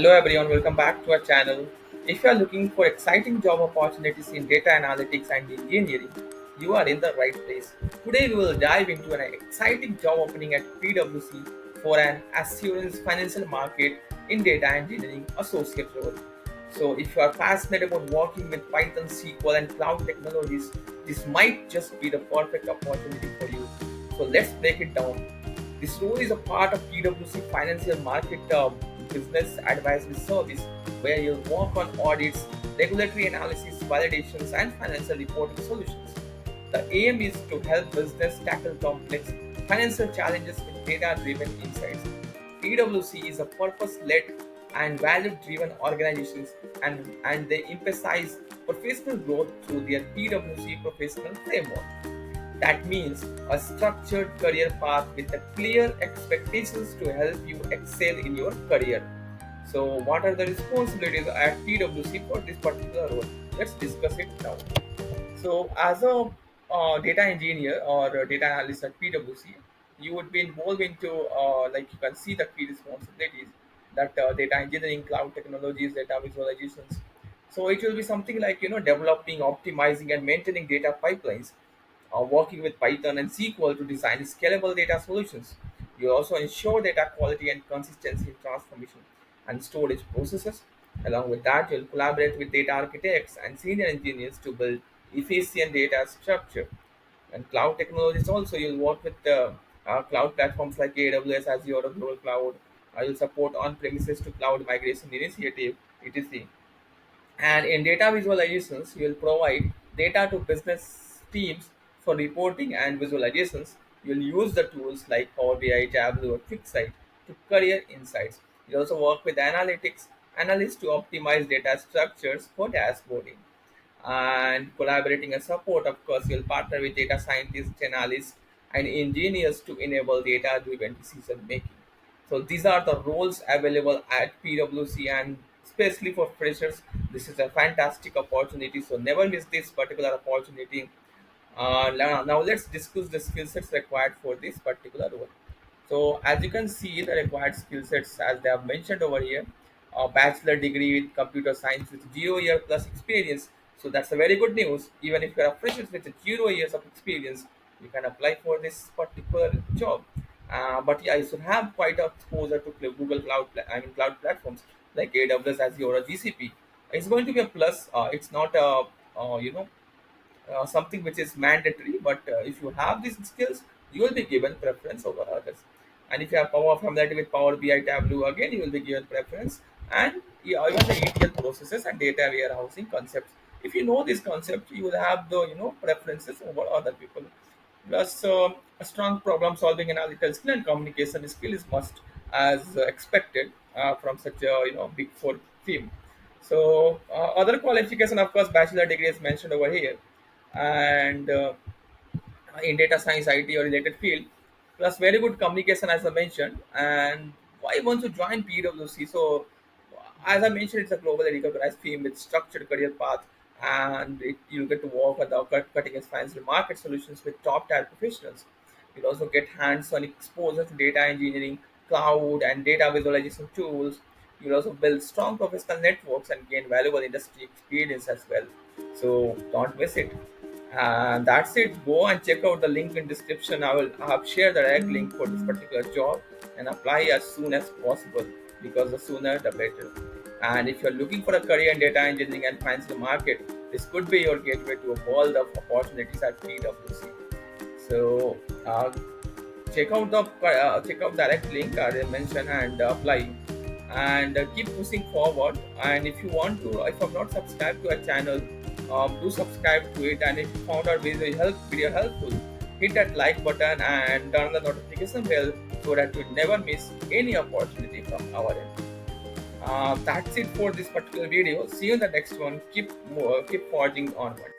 Hello everyone, welcome back to our channel. If you are looking for exciting job opportunities in data analytics and engineering, you are in the right place. Today we will dive into an exciting job opening at PwC for an assurance financial market in data engineering associate role. So if you are passionate about working with Python, SQL and cloud technologies, this might just be the perfect opportunity for you. So let's break it down. This role is a part of PwC Financial Market Business Advisory Service, where you'll work on audits, regulatory analysis, validations, and financial reporting solutions. The aim is to help business tackle complex financial challenges with data-driven insights. PwC is a purpose-led and value-driven organization, and they emphasize professional growth through their PwC professional framework. That means a structured career path with a clear expectations to help you excel in your career. So, what are the responsibilities at PwC for this particular role? Let's discuss it now. So, as a data engineer or a data analyst at PwC, you would be involved into like you can see the key responsibilities that data engineering, cloud technologies, data visualizations. So it will be something like developing, optimizing, and maintaining data pipelines, working with Python and SQL to design scalable data solutions. You also ensure data quality and consistency in transformation and storage processes. Along with that, you'll collaborate with data architects and senior engineers to build efficient data structure. And cloud technologies also, you'll work with cloud platforms like AWS, Azure, or Google Cloud. You'll support on-premises to cloud migration initiative, etc. And in data visualizations, you will provide data to business teams for reporting and visualizations. You'll use the tools like Power BI, Tableau, or QuickSight to career insights. You also work with analysts to optimize data structures for dashboarding. And collaborating and support, of course, you'll partner with data scientists, analysts, and engineers to enable data-driven decision making. So these are the roles available at PwC, and especially for freshers, this is a fantastic opportunity. So never miss this particular opportunity. Now let's discuss the skill sets required for this particular role. So as you can see, the required skill sets, as they have mentioned over here, a bachelor degree with computer science with 0 year plus experience. So that's a very good news. Even if you are a fresher with 0 years of experience, you can apply for this particular job. But yeah, you should have quite a exposure to Google Cloud, cloud platforms like AWS, Azure, or GCP. It's going to be a plus. It's not a something which is mandatory, but if you have these skills, you will be given preference over others. And if you have power familiarity with Power BI, Tableau, again you will be given preference. And yeah, even the ETL processes and data warehousing concepts. If you know this concept, you will have the preferences over other people. Plus, a strong problem-solving, analytical skill, and communication skill is must, as expected from such a big four team. So, other qualification, of course, bachelor degree is mentioned over here, and in data science, IT, or related field, plus very good communication, as I mentioned. And why want to join PwC? So, as I mentioned, it's a globally recognized team with structured career path, and you get to work on the cutting edge financial market solutions with top tier professionals. You'll also get hands-on exposure to data engineering, cloud, and data visualization tools. You'll also build strong professional networks and gain valuable industry experience as well. So don't miss it. And that's it. Go and check out the link in description. I have shared the direct link for this particular job, and apply as soon as possible, because the sooner the better. And if you're looking for a career in data engineering and financial market, this could be your gateway to a world of opportunities at PwC. So check out direct link I mentioned, and apply, and keep pushing forward. And if you want to, if you've not subscribed to our channel, do subscribe to it. And if you found our video helpful, hit that like button and turn on the notification bell so that you never miss any opportunity from our end. That's it for this particular video. See you in the next one. Keep forging onward.